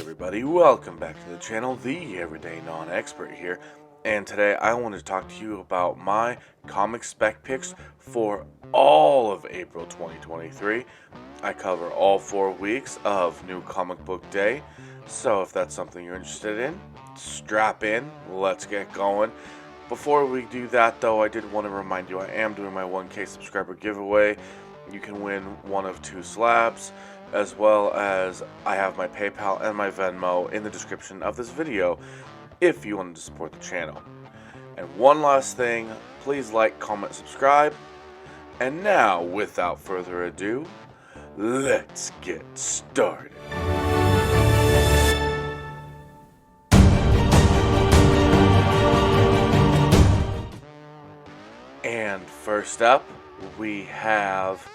everybody, welcome back to the channel, the Everyday Non-Expert here, and today I want to talk to you about my comic spec picks for all of April 2023. I cover all 4 weeks of New Comic Book Day, so if that's something you're interested in, strap in, let's get going. Before we do that though, I did want to remind you I am doing my 1K subscriber giveaway. You can win one of 2 slabs, as well as I have my PayPal and my Venmo in the description of this video if you wanted to support the channel. And one last thing, please like, comment, subscribe. And now, without further ado, let's get started. And first up, we have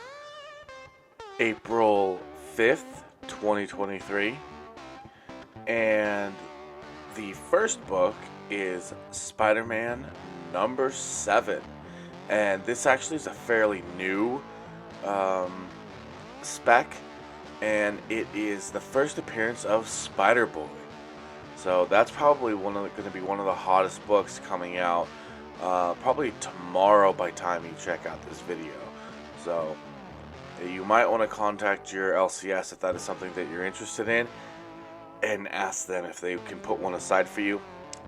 April 5th, 2023, and the first book is Spider-Man number 7, and this actually is a fairly new spec, and it is the first appearance of Spider-Boy. So that's probably going to be one of the hottest books coming out probably tomorrow by the time you check out this video. So you might want to contact your LCS if that is something that you're interested in and ask them if they can put one aside for you.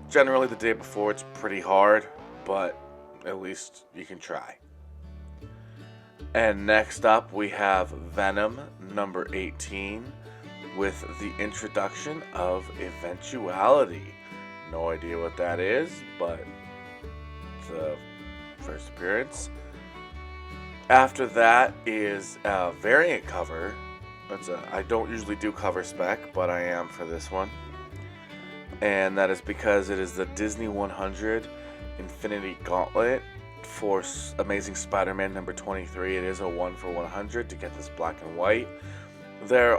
Generally the day before it's pretty hard, but at least you can try. And next up we have Venom number 18 with the introduction of Eventuality. No idea what that is, but it's a first appearance. After that is a variant cover. I don't usually do cover spec, but I am for this one. And that is because it is the Disney 100 Infinity Gauntlet for Amazing Spider-Man number 23. It is a 1 for 100 to get this black and white. There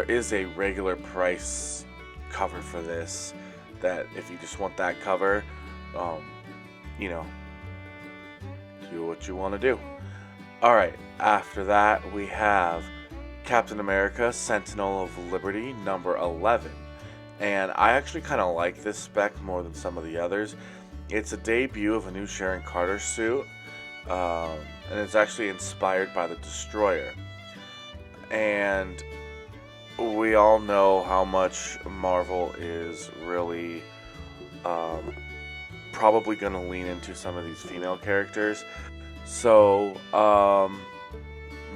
is a regular price cover for this, that if you just want that cover, do what you want to do. Alright, after that we have Captain America Sentinel of Liberty number 11, and I actually kind of like this spec more than some of the others. It's a debut of a new Sharon Carter suit, and it's actually inspired by the Destroyer, and we all know how much Marvel is really probably going to lean into some of these female characters. So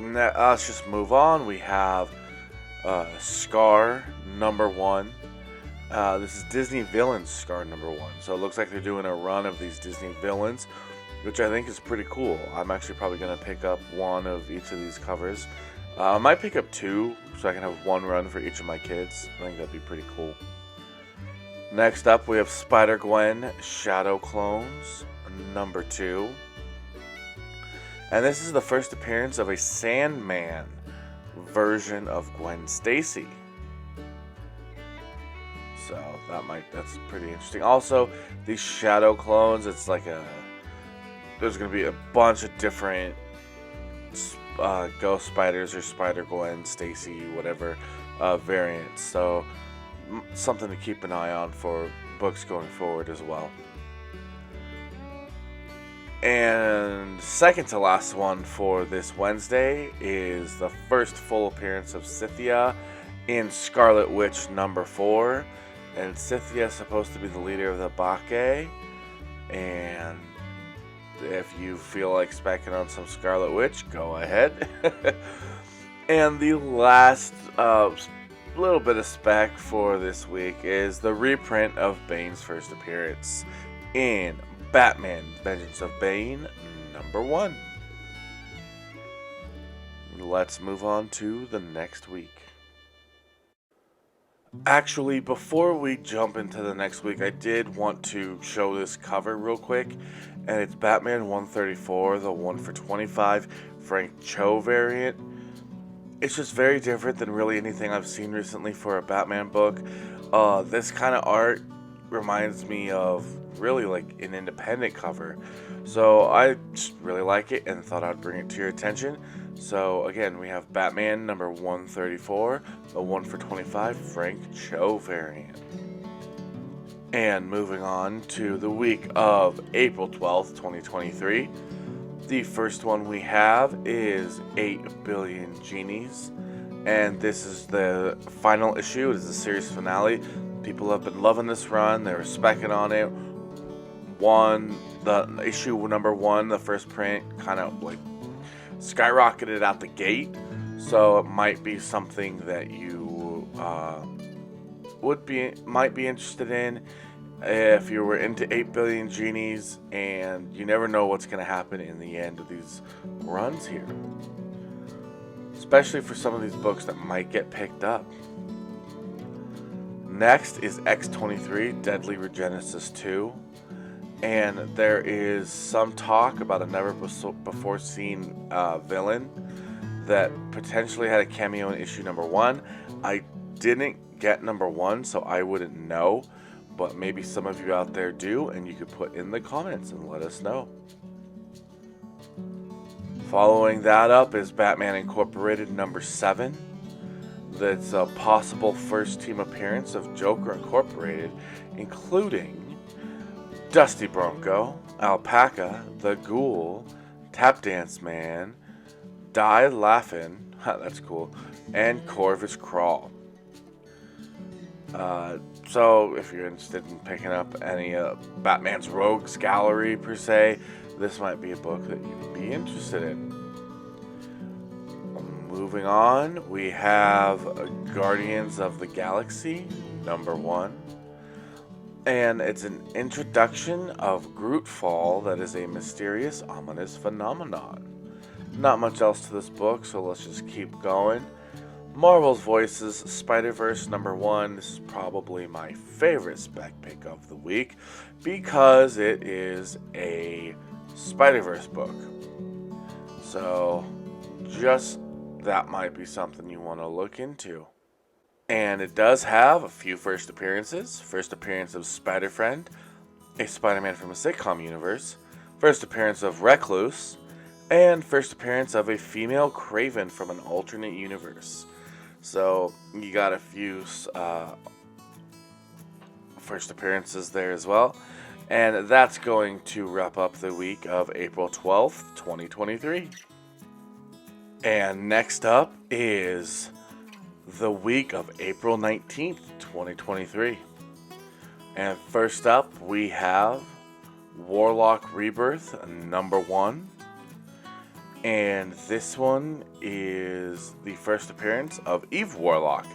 let's just move on. We have Scar number 1. This is Disney Villains Scar number 1. So it looks like they're doing a run of these Disney villains, which I think is pretty cool. I'm actually probably going to pick up one of each of these covers. I might pick up 2 so I can have one run for each of my kids. I think that'd be pretty cool. Next up we have Spider-Gwen Shadow Clones number 2. And this is the first appearance of a Sandman version of Gwen Stacy. So that's pretty interesting. Also, these Shadow Clones, it's like there's going to be a bunch of different Ghost Spiders or Spider-Gwen, Stacy, whatever variants. So something to keep an eye on for books going forward as well. And second to last one for this Wednesday is the first full appearance of Scythia in Scarlet Witch number 4. And Scythia is supposed to be the leader of the Bacchae. And if you feel like specking on some Scarlet Witch, go ahead. And the last little bit of spec for this week is the reprint of Bane's first appearance in Batman Vengeance of Bane number 1. Let's move on to the next week. Actually, before we jump into the next week, I did want to show this cover real quick, and it's Batman 134, the 1 for 25 Frank Cho variant. It's just very different than really anything I've seen recently for a Batman book. This kind of art reminds me of really like an independent cover, so I just really like it and thought I'd bring it to your attention. So again, we have Batman number 134, the 1 for 25 Frank Cho variant. And moving on to the week of April 12th, 2023. The first one we have is 8 Billion Genies. And this is the final issue. It is the series finale. People have been loving this run. They were specking on it. The issue number 1, the first print, kind of like skyrocketed out the gate. So it might be something that you might be interested in if you were into 8 Billion Genies, and you never know what's going to happen in the end of these runs here. Especially for some of these books that might get picked up. Next is X-23, Deadly Regenesis 2. And there is some talk about a never-before-seen villain that potentially had a cameo in issue number 1. I didn't get number 1, so I wouldn't know. But maybe some of you out there do, and you could put in the comments and let us know. Following that up is Batman Incorporated number 7. That's a possible first team appearance of Joker Incorporated, including Dusty Bronco, Alpaca, The Ghoul, Tap Dance Man, Die Laughin', that's cool, and Corvus Crawl. So if you're interested in picking up any Batman's Rogues Gallery per se, this might be a book that you'd be interested in. Moving on, we have Guardians of the Galaxy number 1. And it's an introduction of Grootfall that is a mysterious, ominous phenomenon. Not much else to this book, so let's just keep going. Marvel's Voices, Spider-Verse number 1. This is probably my favorite spec pick of the week because it is a Spider-Verse book. So just that might be something you want to look into. And it does have a few first appearances. First appearance of Spider-Friend, a Spider-Man from a sitcom universe. First appearance of Recluse. And first appearance of a female Kraven from an alternate universe. So you got a few first appearances there as well. And that's going to wrap up the week of April 12th, 2023. And next up is the week of April 19th, 2023. And first up, we have Warlock Rebirth number 1. And this one is the first appearance of Eve Warlock,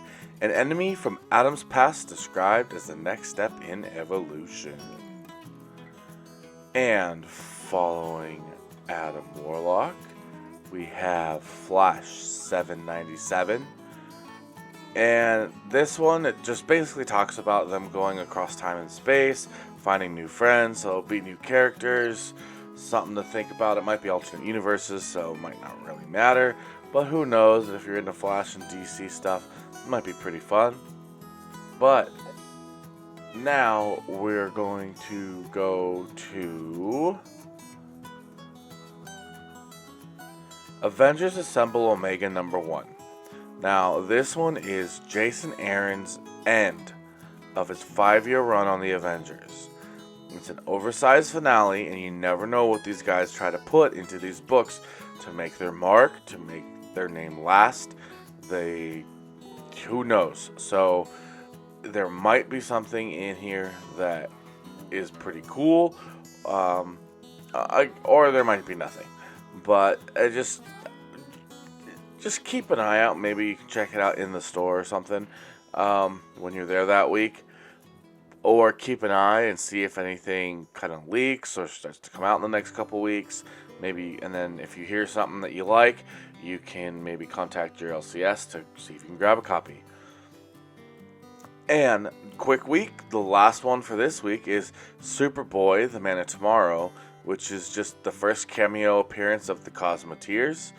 an enemy from Adam's past described as the next step in evolution. And following Adam Warlock, we have Flash 797. And this one, it just basically talks about them going across time and space, finding new friends, so it'll be new characters, something to think about. It might be alternate universes, so it might not really matter, but who knows, if you're into Flash and DC stuff, it might be pretty fun. But now we're going to go to Avengers Assemble Omega number 1. Now, this one is Jason Aaron's end of his 5-year run on the Avengers. It's an oversized finale, and you never know what these guys try to put into these books to make their mark, to make their name last. Who knows? So, there might be something in here that is pretty cool, or there might be nothing. But just keep an eye out. Maybe you can check it out in the store or something when you're there that week. Or keep an eye and see if anything kind of leaks or starts to come out in the next couple weeks. Maybe, and then if you hear something that you like, you can maybe contact your LCS to see if you can grab a copy. And quick week, the last one for this week is Superboy, the Man of Tomorrow, which is just the first cameo appearance of the Cosmoteers.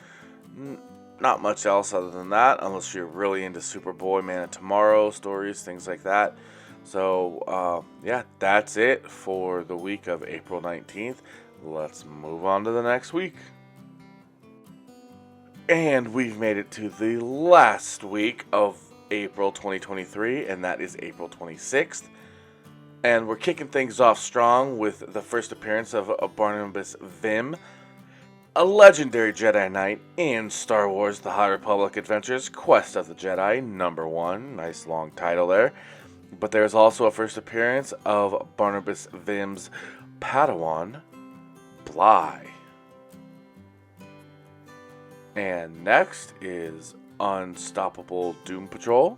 Not much else other than that, unless you're really into Superboy, Man of Tomorrow stories, things like that. So, yeah, that's it for the week of April 19th. Let's move on to the next week. And we've made it to the last week of April 2023, and that is April 26th. And we're kicking things off strong with the first appearance of Barnabas Vim, a legendary Jedi Knight in Star Wars The High Republic Adventures Quest of the Jedi #1. Nice long title there. But there's also a first appearance of Barnabas Vim's Padawan, Bly. And next is Unstoppable Doom Patrol.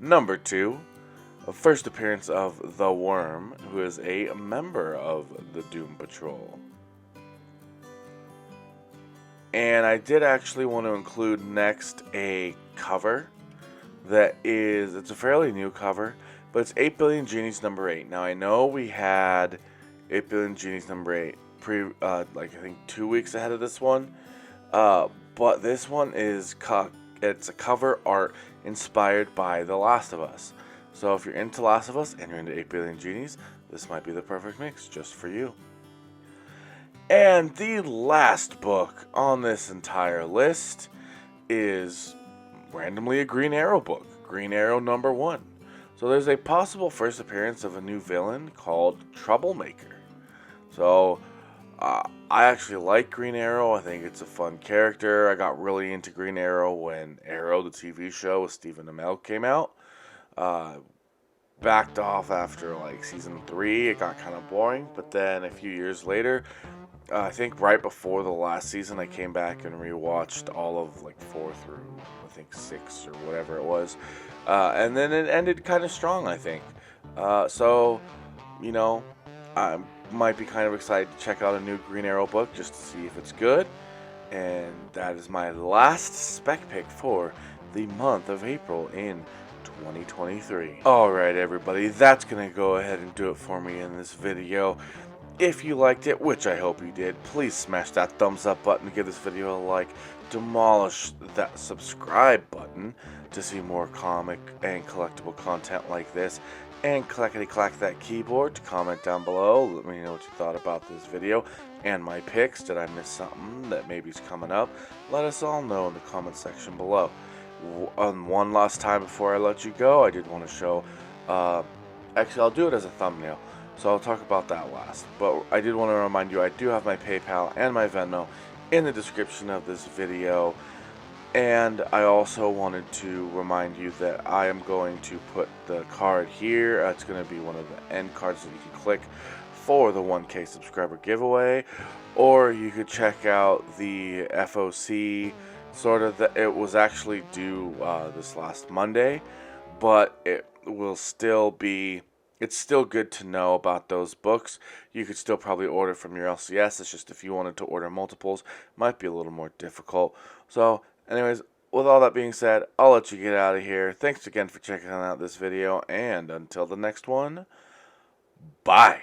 #2, a first appearance of The Worm, who is a member of the Doom Patrol. And I did actually want to include next a cover it's a fairly new cover, but it's 8 Billion Genies #8. Now I know we had 8 Billion Genies #8 I think 2 weeks ahead of this one, but this one is it's a cover art inspired by The Last of Us. So if you're into Last of Us and you're into 8 Billion Genies, this might be the perfect mix just for you. And the last book on this entire list is randomly a Green Arrow book, Green Arrow #1. So there's a possible first appearance of a new villain called Troublemaker. So I actually like Green Arrow. I think it's a fun character. I got really into Green Arrow when Arrow, the TV show with Stephen Amell, came out. Backed off after like season 3. It got kind of boring, but then a few years later, I think right before the last season, I came back and rewatched all of like 4 through I think 6 or whatever it was, and then it ended kind of strong, I think. So, you know, I might be kind of excited to check out a new Green Arrow book just to see if it's good. And that is my last spec pick for the month of April in 2023. Alright everybody, that's gonna go ahead and do it for me in this video. If you liked it, which I hope you did, please smash that thumbs up button, give this video a like, demolish that subscribe button to see more comic and collectible content like this, and clackety-clack that keyboard to comment down below. Let me know what you thought about this video and my picks. Did I miss something that maybe is coming up? Let us all know in the comment section below. One last time before I let you go, I did want to show, actually I'll do it as a thumbnail, so I'll talk about that last. But I did want to remind you I do have my PayPal and my Venmo in the description of this video. And I also wanted to remind you that I am going to put the card here. It's going to be one of the end cards that you can click for the 1K subscriber giveaway. Or you could check out the FOC, it was actually due this last Monday, but it will still be, it's still good to know about those books. You could still probably order from your LCS. It's just if you wanted to order multiples, might be a little more difficult. So anyways, with all that being said, I'll let you get out of here. Thanks again for checking out this video, and until the next one, bye.